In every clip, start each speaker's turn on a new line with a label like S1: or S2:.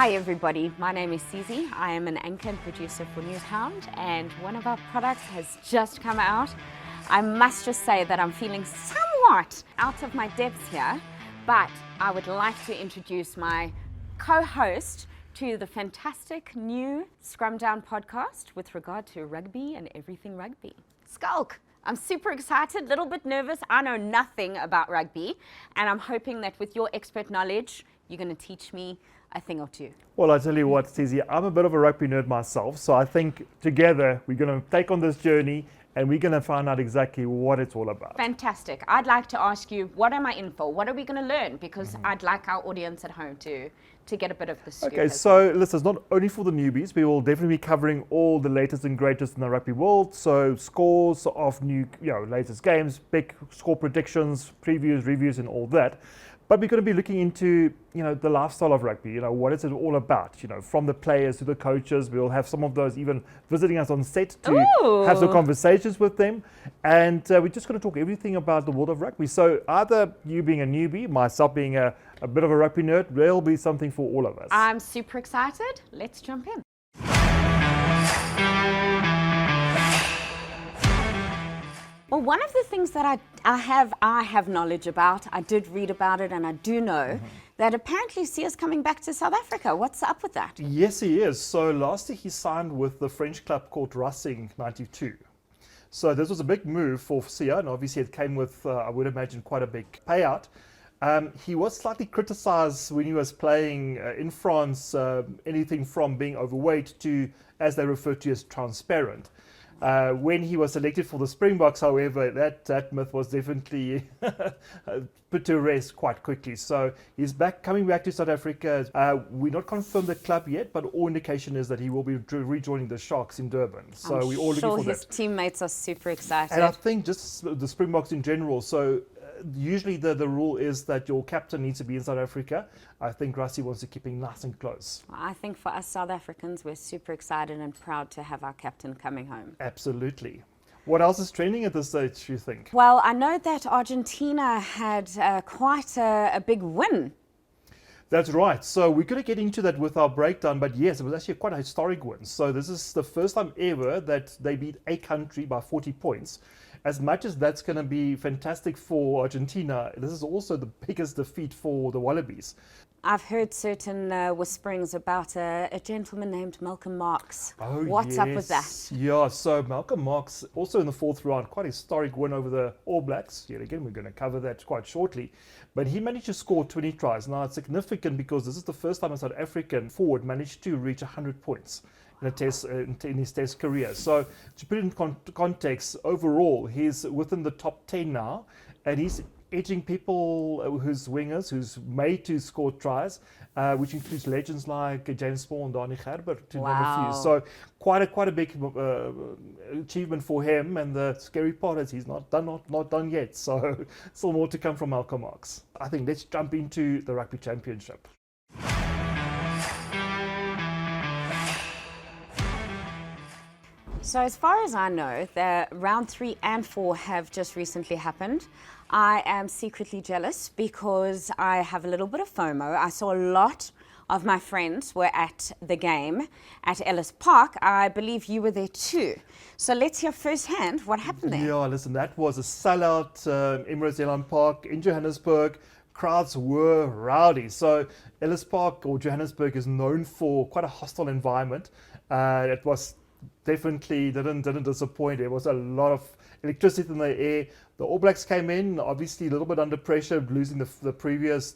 S1: Hi everybody, my name is Sizie. I am an anchor and producer for Newshound, and one of our products has just come out. I must just say that I'm feeling somewhat out of my depths here, but I would like to introduce my co-host to the fantastic new SCRUMDOWN podcast with regard to rugby and everything rugby. Schalk. I'm super excited, a little bit nervous. I know nothing about rugby, and I'm hoping that with your expert knowledge, you're going to teach me a thing or two.
S2: Well, I tell you what, Sizie, I'm a bit of a rugby nerd myself, so I think together we're going to take on this journey and we're going to find out exactly what it's all about.
S1: Fantastic. I'd like to ask you, what am I in for? What are we going to learn? Because I'd like our audience at home to get a bit of the scoop.
S2: Okay, so listen, it's not only for the newbies. We will definitely be covering all the latest and greatest in the rugby world. So scores of new, latest games, big score predictions, previews, reviews, and all that. But we're going to be looking into, the lifestyle of rugby. What is it all about? From the players to the coaches. We'll have some of those even visiting us on set to have some conversations with them. And we're just going to talk everything about the world of rugby. So either you being a newbie, myself being a bit of a rugby nerd, there'll be something for all of us.
S1: I'm super excited. Let's jump in. Well, one of the things that I have knowledge about, I did read about it, and I do know that apparently Sie's coming back to South Africa. What's up with that?
S2: Yes, he is. So last year he signed with the French club called Racing 92. So this was a big move for Sia, and obviously it came with, I would imagine, quite a big payout. He was slightly criticized when he was playing in France, anything from being overweight to, as they refer to as, transparent. When he was selected for the Springboks, however, that myth was definitely put to rest quite quickly. So he's coming back to South Africa. We're not confirmed the club yet, but all indication is that he will be rejoining the Sharks in Durban. So we're all looking for that.
S1: His teammates are super excited.
S2: And I think just the Springboks in general. So usually the rule is that your captain needs to be in South Africa. I think Rassie wants to keep him nice and close.
S1: I think for us South Africans, we're super excited and proud to have our captain coming home.
S2: Absolutely. What else is trending at this stage, you think?
S1: Well, I know that Argentina had quite a big win.
S2: That's right. So we're going to get into that with our breakdown. But yes, it was actually quite a historic win. So this is the first time ever that they beat a country by 40 points. As much as that's going to be fantastic for Argentina, this is also the biggest defeat for the Wallabies.
S1: I've heard certain whisperings about a gentleman named Malcolm Marx.
S2: Oh,
S1: What's up with that?
S2: Yeah, so Malcolm Marx, also in the fourth round, quite a historic win over the All Blacks. Yet again, we're going to cover that quite shortly. But he managed to score 20 tries. Now, it's significant because this is the first time a South African forward managed to reach 100 points in his test career. So to put it in context, overall, he's within the top 10 now, and he's edging people who's wingers, who's made to score tries, which includes legends like James Small and Dani Gerber, to name a few. So quite a big achievement for him. And the scary part is he's not done yet. So still more to come from Malcolm Marx. I think let's jump into the Rugby Championship.
S1: So as far as I know, the round 3 and 4 have just recently happened. I am secretly jealous because I have a little bit of FOMO. I saw a lot of my friends were at the game at Ellis Park. I believe you were there too. So let's hear firsthand what happened there.
S2: Yeah, listen, that was a sellout Emirates Airline Park in Johannesburg. Crowds were rowdy. So Ellis Park, or Johannesburg, is known for quite a hostile environment. It was definitely didn't disappoint. There was a lot of electricity in the air. The All Blacks came in, obviously a little bit under pressure, losing the previous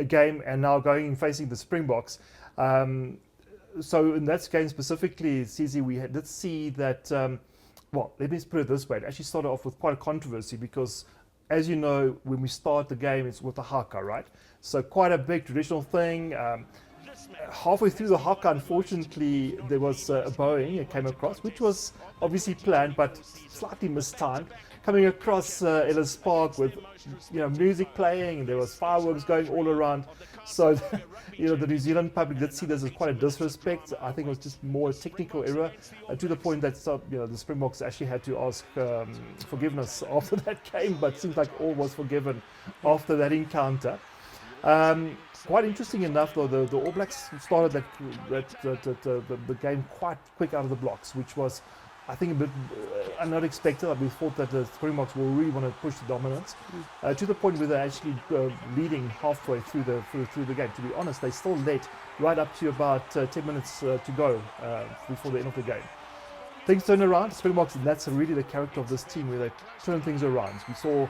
S2: game, and now going and facing the Springboks. So in that game specifically, Sizie, we did see that, well, let me put it this way. It actually started off with quite a controversy because, as you know, when we start the game, it's with the haka, right? So quite a big traditional thing. Halfway through the haka, unfortunately, there was a Boeing that came across, which was obviously planned, but slightly mistimed, coming across Ellis Park with music playing, and there was fireworks going all around. So the New Zealand public did see this as quite a disrespect. I think it was just more a technical error, to the point that the Springboks actually had to ask forgiveness after that game, but it seems like all was forgiven after that encounter. Quite interesting enough, though, the All Blacks started the game quite quick out of the blocks, which was, I think, a bit unexpected. We thought that the Springboks will really want to push the dominance to the point where they're actually leading halfway through the game. To be honest, they still led right up to about 10 minutes to go before the end of the game. Things turned around, Springboks, and that's really the character of this team, where they turn things around. We saw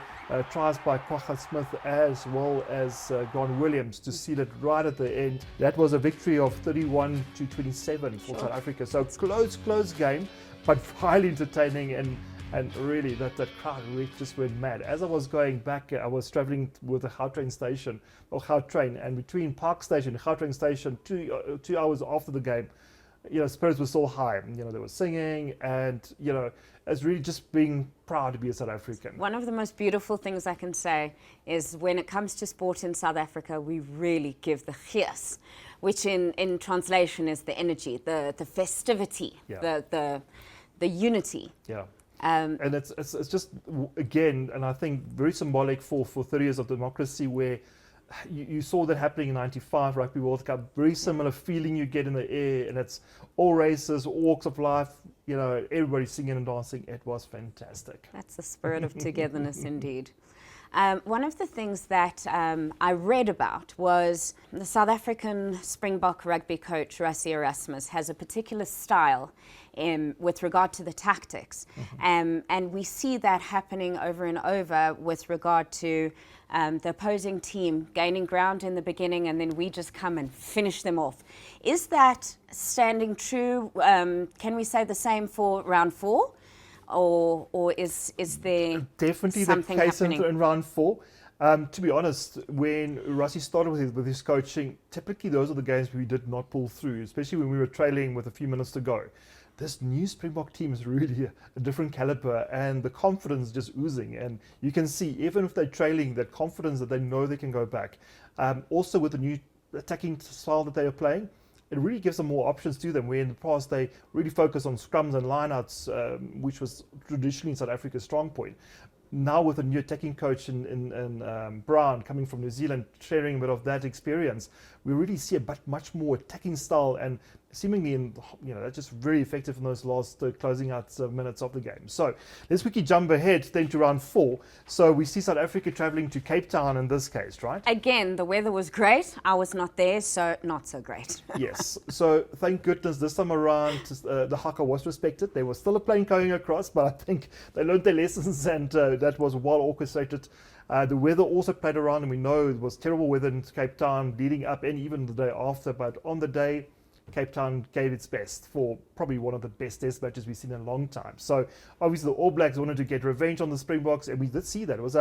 S2: tries by Kwagga Smith as well as Grant Williams to seal it right at the end. That was a victory of 31-27 for South Africa. So close game, but highly entertaining, and really that crowd really just went mad. As I was going back, I was traveling with the Gautrain station, and between Park Station and Gautrain station, 2 hours after the game, spirits were so high. They were singing, and it's really just being proud to be a South African.
S1: One of the most beautiful things I can say is when it comes to sport in South Africa, we really give the gees, which in translation is the energy, the festivity, the unity.
S2: Yeah. And it's just, again, and I think very symbolic for 30 years of democracy, where you saw that happening in '95 Rugby World Cup. Very similar feeling you get in the air, and it's all races, all walks of life. Everybody singing and dancing. It was fantastic.
S1: That's the spirit of togetherness, indeed. One of the things that I read about was the South African Springbok rugby coach, Rassie Erasmus, has a particular style with regard to the tactics. And we see that happening over and over with regard to the opposing team gaining ground in the beginning, and then we just come and finish them off. Is that standing true? Can we say the same for round 4? Or is there
S2: definitely
S1: something
S2: the case
S1: happening
S2: in round 4? To be honest, when Rassie started with his coaching, typically those are the games we did not pull through, especially when we were trailing with a few minutes to go. This new Springbok team is really a different caliber, and the confidence just oozing. And you can see, even if they're trailing, that confidence that they know they can go back. Also, with the new attacking style that they are playing, it really gives them more options to them, where in the past they really focus on scrums and lineouts, which was traditionally in South Africa's strong point. Now with a new attacking coach in Brown coming from New Zealand, sharing a bit of that experience, we really see a much more attacking style, and seemingly that's just very effective in those last closing out minutes of the game. So let's quickly jump ahead then to round 4. So we see South Africa traveling to Cape Town in this case, right?
S1: Again, the weather was great. I was not there, so not so great.
S2: Yes. So thank goodness this time around the haka was respected. There was still a plane going across, but I think they learned their lessons, and that was well orchestrated. The weather also played around, and we know it was terrible weather in Cape Town leading up and even the day after, but on the day, Cape Town gave its best for probably one of the best test matches we've seen in a long time. So obviously the All Blacks wanted to get revenge on the Springboks, and we did see that. It was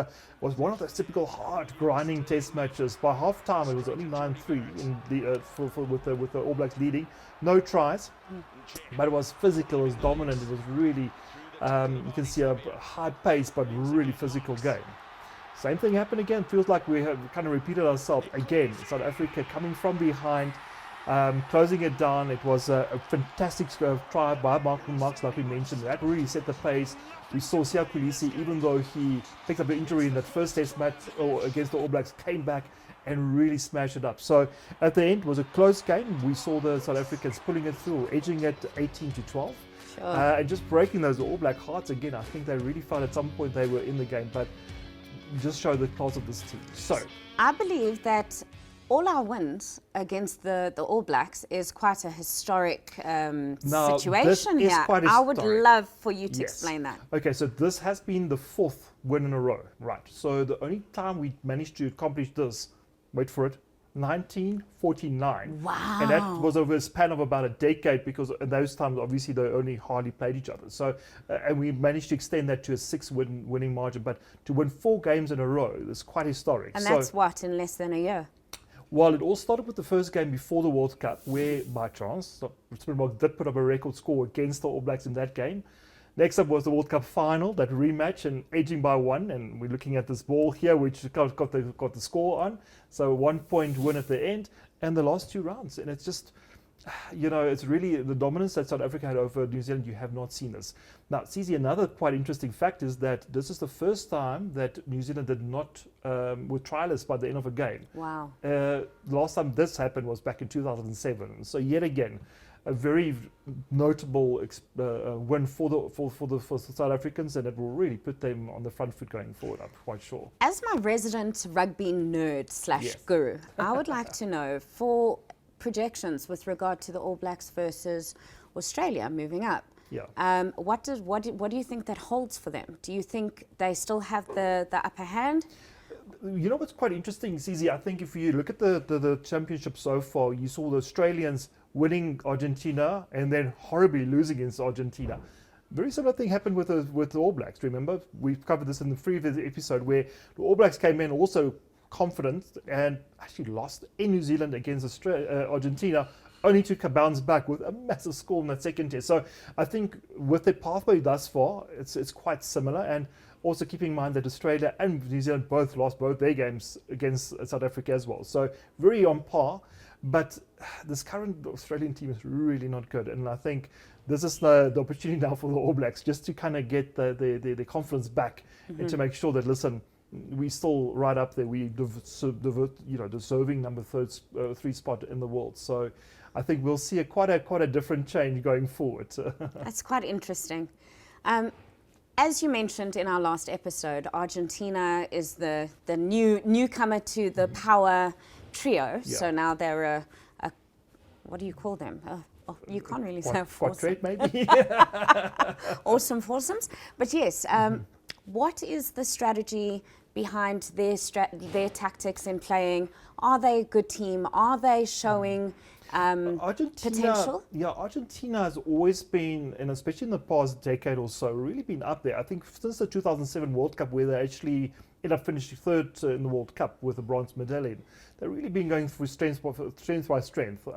S2: one of those typical hard grinding test matches. By half time it was only 9-3 in with the All Blacks leading. No tries, but it was physical, it was dominant, it was really you can see a high pace but really physical game. Same thing happened again. Feels like we have kind of repeated ourselves again. South Africa coming from behind, closing it down. It was a fantastic try by Marks, like we mentioned. That really set the pace. We saw Siya Kolisi, even though he picked up an injury in that first test match against the All Blacks, came back and really smashed it up. So at the end, it was a close game. We saw the South Africans pulling it through, edging it 18-12.
S1: Sure.
S2: And just breaking those All Black hearts again. I think they really felt at some point they were in the game, but just show the class of this team. So
S1: I believe that all our wins against the All Blacks is quite a historic situation here. I would love for you to explain that.
S2: Okay, so this has been the 4th win in a row, right? So the only time we managed to accomplish this, wait for it, 1949.
S1: Wow.
S2: And that was over a span of about a decade, because at those times, obviously, they only hardly played each other. So, and we managed to extend that to a 6-winning margin. But to win 4 games in a row is quite historic.
S1: And that's what, in less than a year?
S2: Well, it all started with the first game before the World Cup, where, by chance, Springbok did put up a record score against the All Blacks in that game. Next up was the World Cup final, that rematch, and edging by 1. And we're looking at this ball here, which got the score on. So 1-point win at the end, and the last 2 rounds. And it's just it's really the dominance that South Africa had over New Zealand. You have not seen this. Now, Sizie, another quite interesting fact is that this is the first time that New Zealand did not were trialists by the end of a game.
S1: Wow.
S2: The last time this happened was back in 2007. So yet again, a very notable win for South Africans, and it will really put them on the front foot going forward, I'm quite sure.
S1: As my resident rugby nerd / guru, I would like to know, for projections with regard to the All Blacks versus Australia moving up, what do you think that holds for them? Do you think they still have the upper hand?
S2: You know what's quite interesting, Sizie? I think if you look at the championship so far, you saw the Australians winning Argentina and then horribly losing against Argentina. Very similar thing happened with the All Blacks. Remember, we've covered this in the Freevision episode where the All Blacks came in also confident and actually lost in New Zealand against Argentina, only to bounce back with a massive score in that second test. So I think with the pathway thus far, it's quite similar. And also keeping in mind that Australia and New Zealand both lost both their games against South Africa as well. So very on par. But this current Australian team is really not good. And I think this is the opportunity now for the All Blacks just to kind of get the confidence back and to make sure that, listen, we still right up there. We deserving number 3 spot in the world. So I think we'll see quite a different change going forward.
S1: That's quite interesting. As you mentioned in our last episode, Argentina is the newcomer to the power trio.
S2: Yeah.
S1: So now they're a what do you call them? You can't really say a foursome.
S2: Maybe.
S1: Awesome foursomes. But yes, what is the strategy behind their tactics in playing? Are they a good team? Are they showing potential?
S2: Yeah, Argentina has always been, and especially in the past decade or so, really been up there. I think since the 2007 World Cup, where they actually ended up finishing third in the World Cup with a bronze medallion, they've really been going through strength by strength.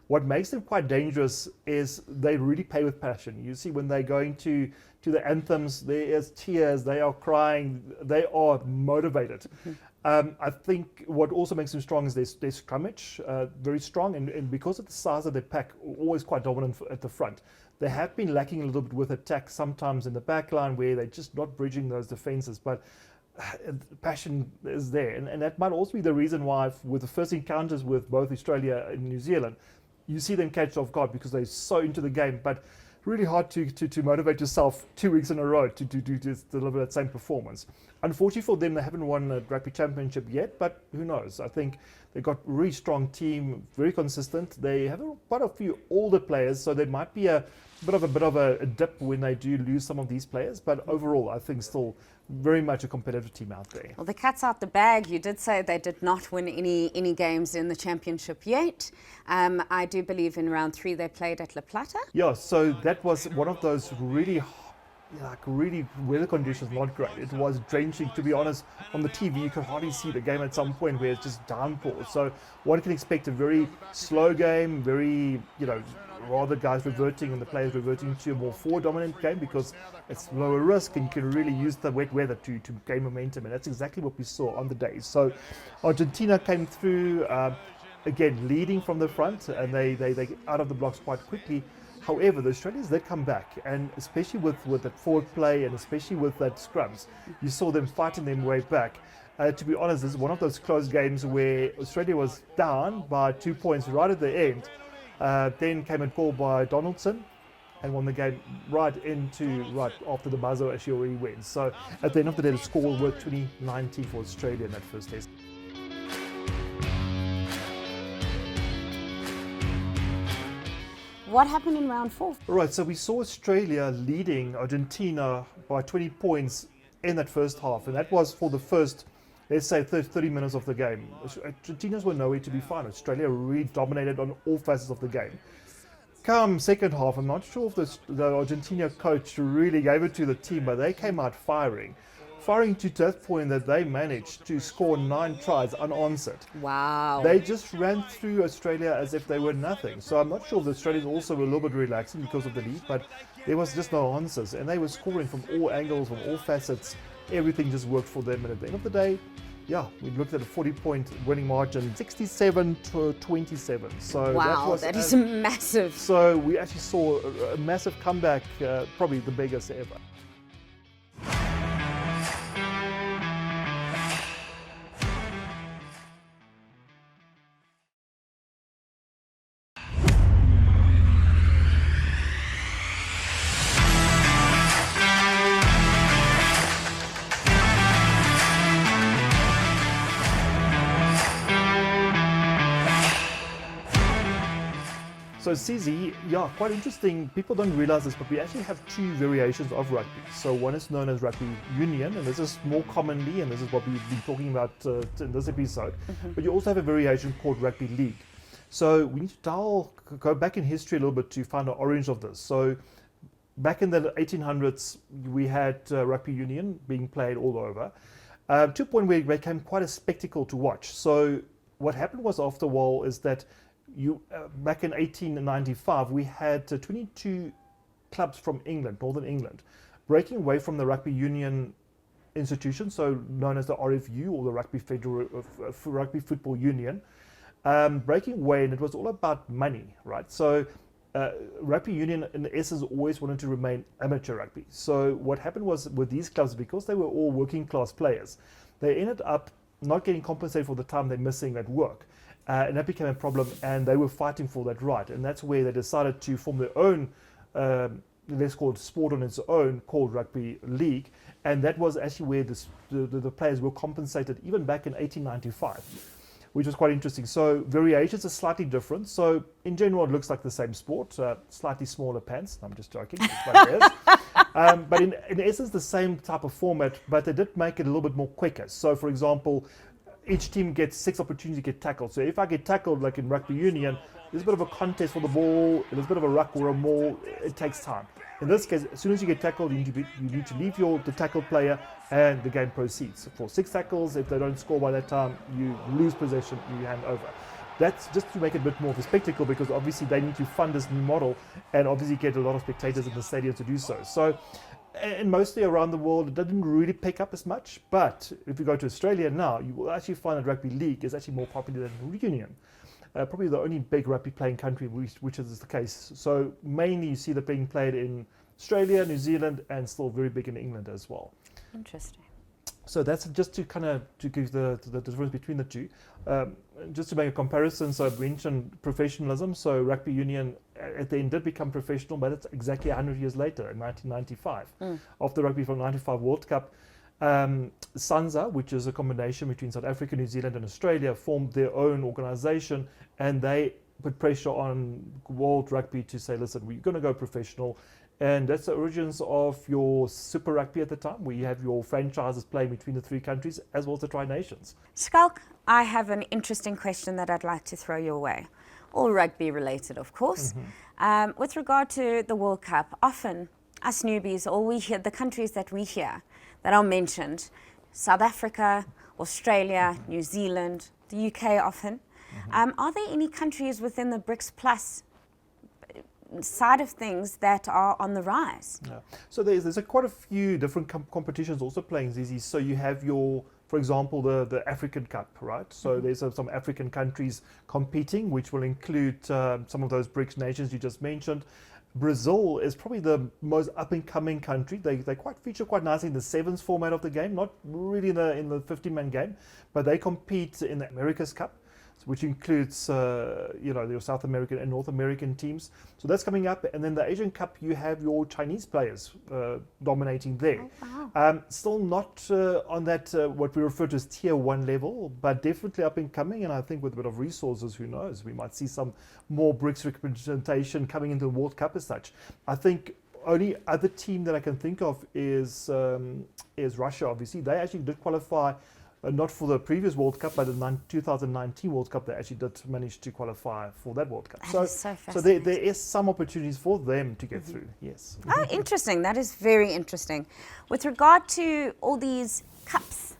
S2: What makes them quite dangerous is they really play with passion. You see when they're going to the anthems, there is tears, they are crying, they are motivated. I think what also makes them strong is their scrummage, very strong, and because of the size of their pack, always quite dominant at the front. They have been lacking a little bit with attack sometimes in the back line where they're just not bridging those defenses, but passion is there. And that might also be the reason why with the first encounters with both Australia and New Zealand, you see them catch off guard because they're so into the game, but really hard to motivate yourself 2 weeks in a row to deliver that same performance. Unfortunately for them, they haven't won a rugby championship yet, but who knows? I think they've got a really strong team, very consistent. They have quite a few older players, so there might be a bit of a dip when they do lose some of these players, but overall, I think still very much a competitive team out there.
S1: Well, the cat's out the bag. You did say they did not win any games in the championship yet. I do believe in round 3 they played at La Plata.
S2: Yeah, so that was one of those really weather conditions, not great. It was drenching, to be honest. On the TV, you could hardly see the game at some point where it's just downpour. So one can expect a very slow game, very, rather guys reverting and the players reverting to a more forward-dominant game because it's lower risk and you can really use the wet weather to gain momentum, and that's exactly what we saw on the day. So Argentina came through, again, leading from the front, and they out of the blocks quite quickly. However, the Australians did come back, and especially with that forward play and especially with that scrums, you saw them fighting their way back. To be honest, this is one of those close games where Australia was down by 2 points right at the end. Then came a call by Donaldson and won the game right after the buzzer actually already went. So at the end of the day, the score was 20-19 for Australia in that first test.
S1: What happened in round 4?
S2: All right, so we saw Australia leading Argentina by 20 points in that first half, and that was for the first, let's say, 30 minutes of the game. Argentinians were nowhere to be found. Australia really dominated on all facets of the game. Come second half, I'm not sure if the Argentina coach really gave it to the team, but they came out firing to that point that they managed to score 9 tries unanswered.
S1: Wow.
S2: They just ran through Australia as if they were nothing. So I'm not sure if the Australians also were a little bit relaxing because of the lead, but there was just no answers. And they were scoring from all angles, from all facets. Everything just worked for them. And at the end of the day, yeah, we looked at a 40-point winning margin, 67-27. So
S1: Wow, that is massive.
S2: So we actually saw a massive comeback, probably the biggest ever. So Sizie, yeah, quite interesting. People don't realize this, but we actually have two variations of rugby. So one is known as rugby union, and this is more commonly, and this is what we've been talking about in this episode. But you also have a variation called rugby league. So we need to go back in history a little bit to find the origin of this. So back in the 1800s, we had rugby union being played all over, to a point where it became quite a spectacle to watch. So what happened was, after a while, is that back in 1895, we had 22 clubs from England, Northern England, breaking away from the rugby union institution, so known as the RFU, or the Rugby Football Union, breaking away, and it was all about money, right? So rugby union, in essence, always wanted to remain amateur rugby. So what happened was, with these clubs, because they were all working class players, they ended up not getting compensated for the time they're missing at work. And that became a problem, and they were fighting for that right. And that's where they decided to form their own, let's call it sport on its own, called rugby league. And that was actually where the players were compensated, even back in 1895, which was quite interesting. So variations are slightly different. So in general, it looks like the same sport, slightly smaller pants. I'm just joking. It's like this. But in essence, the same type of format, but they did make it a little bit more quicker. So for example, each team gets 6 opportunities to get tackled. So if I get tackled, like in rugby union, there's a bit of a contest for the ball, there's a bit of a ruck or a maul, it takes time. In this case, as soon as you get tackled, you need to leave the tackled player, and the game proceeds. For 6 tackles, if they don't score by that time, you lose possession, you hand over. That's just to make it a bit more of a spectacle, because obviously they need to fund this new model and obviously get a lot of spectators in the stadium to do so. So, and mostly around the world, it didn't really pick up as much. But if you go to Australia now, you will actually find that rugby league is actually more popular than union. Probably the only big rugby playing country which is the case. So mainly you see that being played in Australia, New Zealand, and still very big in England as well.
S1: Interesting.
S2: So that's just to give the difference between the two. Just to make a comparison, so I mentioned professionalism. So rugby union at the end did become professional, but it's exactly 100 years later, in 1995. After the Rugby from 95 World Cup, SANZA, which is a combination between South Africa, New Zealand and Australia, formed their own organization, and they put pressure on World Rugby to say, listen, we're going to go professional. And that's the origins of your Super Rugby at the time, where you have your franchises playing between the 3 countries, as well as the Tri-Nations.
S1: Schalk, I have an interesting question that I'd like to throw your way. All rugby related, of course. With regard to the World Cup, often us newbies, all we hear, the countries that we hear that are mentioned, South Africa, Australia, New Zealand, the UK often. Are there any countries within the BRICS Plus side of things that are on the rise?
S2: Yeah. So there's quite a few different competitions also playing, Sizie. So you have for example, the African Cup, right? So there's some African countries competing, which will include some of those BRICS nations you just mentioned. Brazil is probably the most up-and-coming country. They feature quite nicely in the sevens format of the game, not really in the 50-man game, but they compete in the America's Cup, which includes your South American and North American teams. So that's coming up. And then the Asian Cup, you have your Chinese players dominating there.
S1: Oh, wow.
S2: Still not on that, what we refer to as tier 1 level, but definitely up and coming. And I think with a bit of resources, who knows, we might see some more BRICS representation coming into the World Cup as such. I think only other team that I can think of is Russia, obviously. They actually did qualify, not for the previous World Cup, but the 2019 World Cup, they actually did manage to qualify for that World Cup. So there is some opportunities for them to get through, yes.
S1: Oh, interesting. That is very interesting. With regard to all these cups,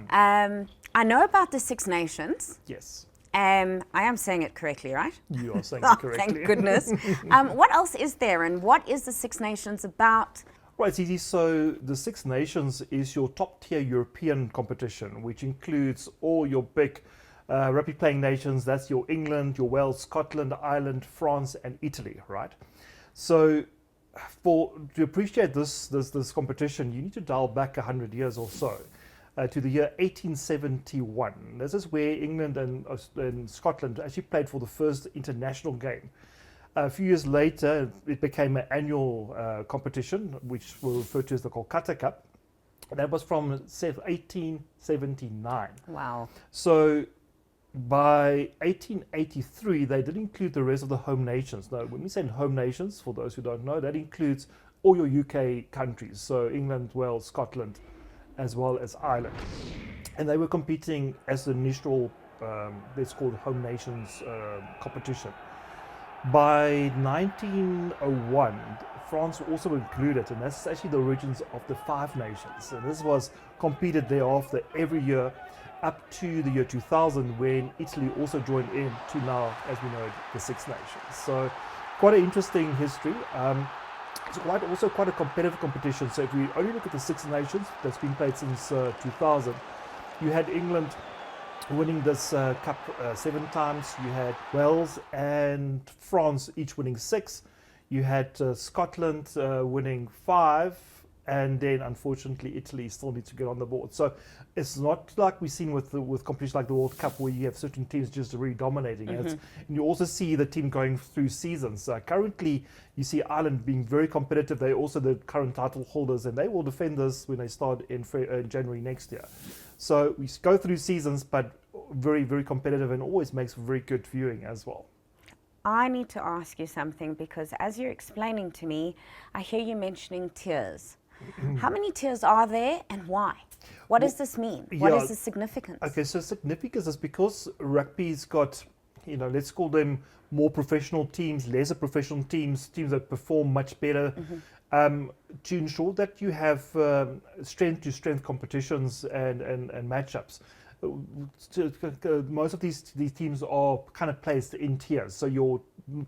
S1: I know about the 6 Nations.
S2: Yes.
S1: I am saying it correctly, right?
S2: You are saying it correctly.
S1: Thank goodness. What else is there, and what is the 6 Nations about?
S2: Right, Sizie, so the Six Nations is your top tier European competition, which includes all your big rugby playing nations. That's your England, your Wales, Scotland, Ireland, France, and Italy, right? So to appreciate this competition, you need to dial back 100 years or so to the year 1871. This is where England and Scotland actually played for the first international game. A few years later, it became an annual competition, which we'll refer to as the Kolkata Cup. That was from 1879.
S1: Wow.
S2: So by 1883, they did include the rest of the home nations. Now, when we say home nations, for those who don't know, that includes all your UK countries. So England, Wales, Scotland, as well as Ireland. And they were competing as the initial, it's called home nations competition. By 1901, France also included, and that's actually the origins of the Five Nations. And this was competed thereafter every year up to the year 2000, when Italy also joined in to now, as we know it, the Six Nations. So quite an interesting history. It's also quite a competitive competition. So if we only look at the Six Nations that's been played since 2000, you had England winning this cup 7 times. You had Wales and France each winning 6. You had Scotland winning 5, and then unfortunately Italy still needs to get on the board. So it's not like we've seen with competitions like the World Cup, where you have certain teams just really dominating. And you also see the team going through seasons. Currently, you see Ireland being very competitive. They're also the current title holders, and they will defend this when they start in January next year. So we go through seasons, but very, very competitive, and always makes very good viewing as well.
S1: I need to ask you something, because as you're explaining to me, I hear you mentioning tiers. How many tiers are there, and why? What does this mean? What is the significance?
S2: Okay, so significance is because rugby's got, let's call them more professional teams, lesser professional teams, teams that perform much better, to ensure that you have strength-to-strength competitions and matchups. Most of these teams are kind of placed in tiers. So your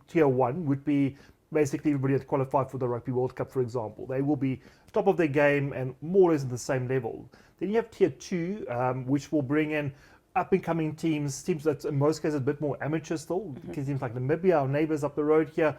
S2: tier 1 would be basically everybody that qualified for the Rugby World Cup, for example. They will be top of their game and more or less at the same level. Then you have tier 2, which will bring in up-and-coming teams that in most cases a bit more amateur still. Teams like Namibia, our neighbours up the road here,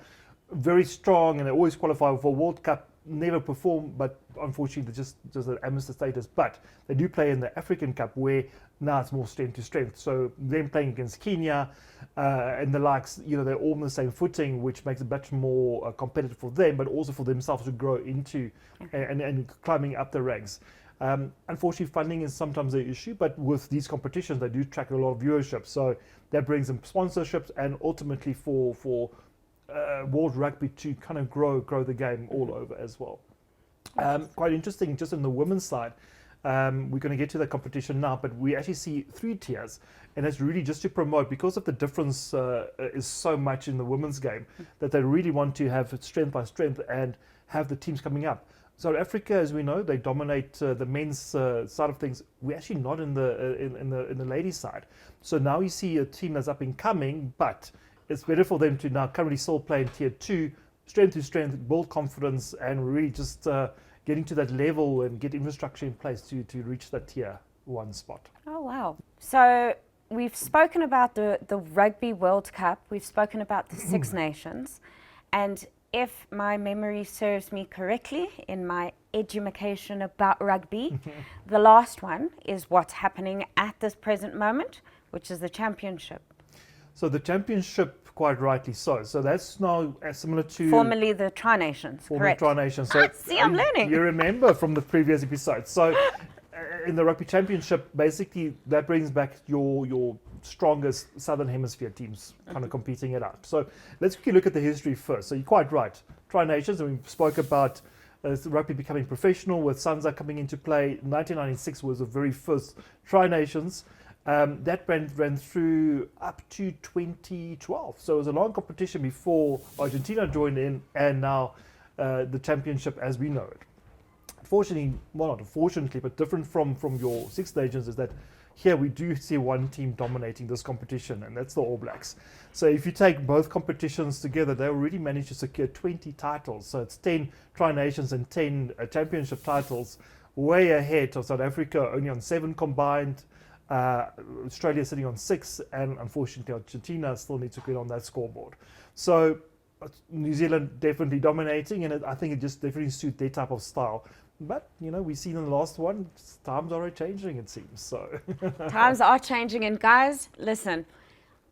S2: very strong, and they always qualify for World Cup, never perform, but unfortunately they're just an amateur status. But they do play in the African Cup, where now it's more strength to strength. So them playing against Kenya and the likes, they're all on the same footing, which makes it much more competitive for them, but also for themselves to grow into and climbing up the ranks. Unfortunately, funding is sometimes the issue, but with these competitions, they do attract a lot of viewership. So that brings them sponsorships, and ultimately for World Rugby to kind of grow the game all over as well. Quite interesting, just in the women's side, we're going to get to the competition now, but we actually see 3 tiers, and that's really just to promote, because of the difference is so much in the women's game, that they really want to have strength by strength and have the teams coming up. South Africa, as we know, they dominate the men's side of things. We're actually not in the ladies' side. So now you see a team that's up and coming, but it's better for them to now currently still play in tier 2, strength to strength, build confidence, and really just getting to that level and get infrastructure in place to reach that tier 1 spot.
S1: Oh, wow. So we've spoken about the Rugby World Cup, we've spoken about the Six Nations, and if my memory serves me correctly in my education about rugby, the last one is what's happening at this present moment, which is the championship.
S2: So the championship, quite rightly so. So that's now similar to...
S1: Formerly the Tri-Nations, correct?
S2: Tri-Nations. So
S1: see, I'm learning.
S2: You remember from the previous episode. So in the Rugby Championship, basically that brings back your strongest Southern Hemisphere teams kind of competing it out. So let's quickly look at the history first. So you're quite right. Tri-Nations, and we spoke about rugby becoming professional with Sanza coming into play. 1996 was the very first Tri-Nations. That ran through up to 2012. So it was a long competition before Argentina joined in, and now the championship as we know it. Fortunately, well, not unfortunately, but different from your Six Nations, is that here we do see one team dominating this competition, and that's the All Blacks. So if you take both competitions together, they already managed to secure 20 titles. So it's 10 Tri-Nations and 10 championship titles, way ahead of South Africa, only on 7 combined. Australia sitting on 6, and unfortunately Argentina still needs to get on that scoreboard. So New Zealand definitely dominating, and I think it just definitely suits their type of style. But, you know, we've seen in the last one, times are changing, it seems. So
S1: Times are changing, and guys, listen,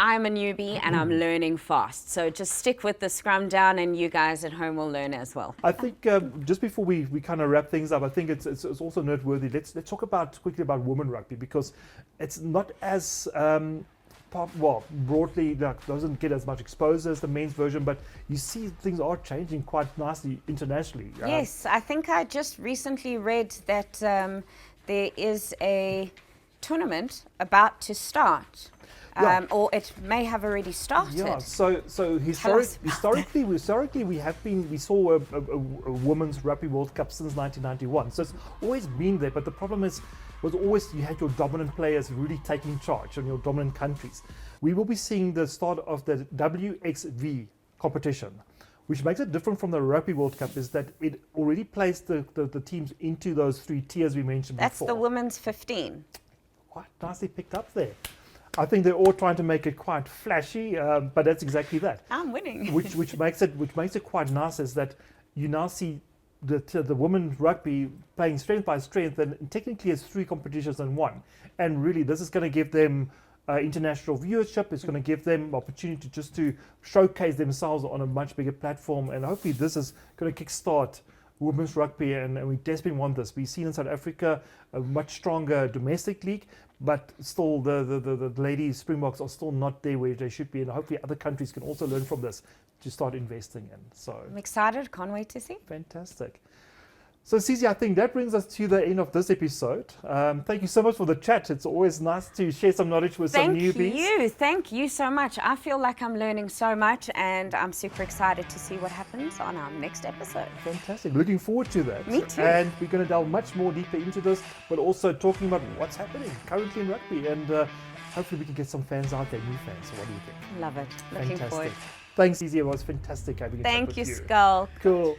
S1: I'm a newbie and I'm learning fast. So just stick with the scrum down, and you guys at home will learn as well.
S2: I think just before we kind of wrap things up, I think it's also noteworthy. Let's talk quickly about women rugby, because it's not as broadly, like, doesn't get as much exposure as the men's version, but you see things are changing quite nicely internationally.
S1: Yes, I think I just recently read that there is a tournament about to start. Or it may have already started.
S2: Yeah. So historically, we saw a women's rugby World Cup since 1991. So it's always been there. But the problem was always you had your dominant players really taking charge on your dominant countries. We will be seeing the start of the WXV competition, which makes it different from the Rugby World Cup, is that it already placed the teams into those 3 tiers we mentioned before.
S1: That's the women's 15.
S2: Quite nicely picked up there. I think they're all trying to make it quite flashy, but that's exactly that.
S1: I'm winning.
S2: which makes it quite nice, is that you now see the women's rugby playing strength by strength, and technically it's 3 competitions in one. And really, this is going to give them international viewership. It's going to give them opportunity just to showcase themselves on a much bigger platform, and hopefully this is going to kickstart women's rugby, and we desperately want this. We've seen in South Africa a much stronger domestic league, but still the ladies Springboks are still not there where they should be, and hopefully other countries can also learn from this to start investing in. So
S1: I'm excited, can't wait to see.
S2: Fantastic. So Sizie, I think that brings us to the end of this episode. Thank you so much for the chat. It's always nice to share some knowledge with some newbies.
S1: Thank you so much. I feel like I'm learning so much, and I'm super excited to see what happens on our next episode.
S2: Fantastic. Looking forward to that.
S1: Me too.
S2: And we're going to delve much more deeper into this, but also talking about what's happening currently in rugby, and hopefully we can get some fans out there, new fans. So what do you think?
S1: Love it. Looking forward.
S2: Thanks, Sizie. It was fantastic having a chat with you.
S1: Thank you, Schalk.
S2: Cool.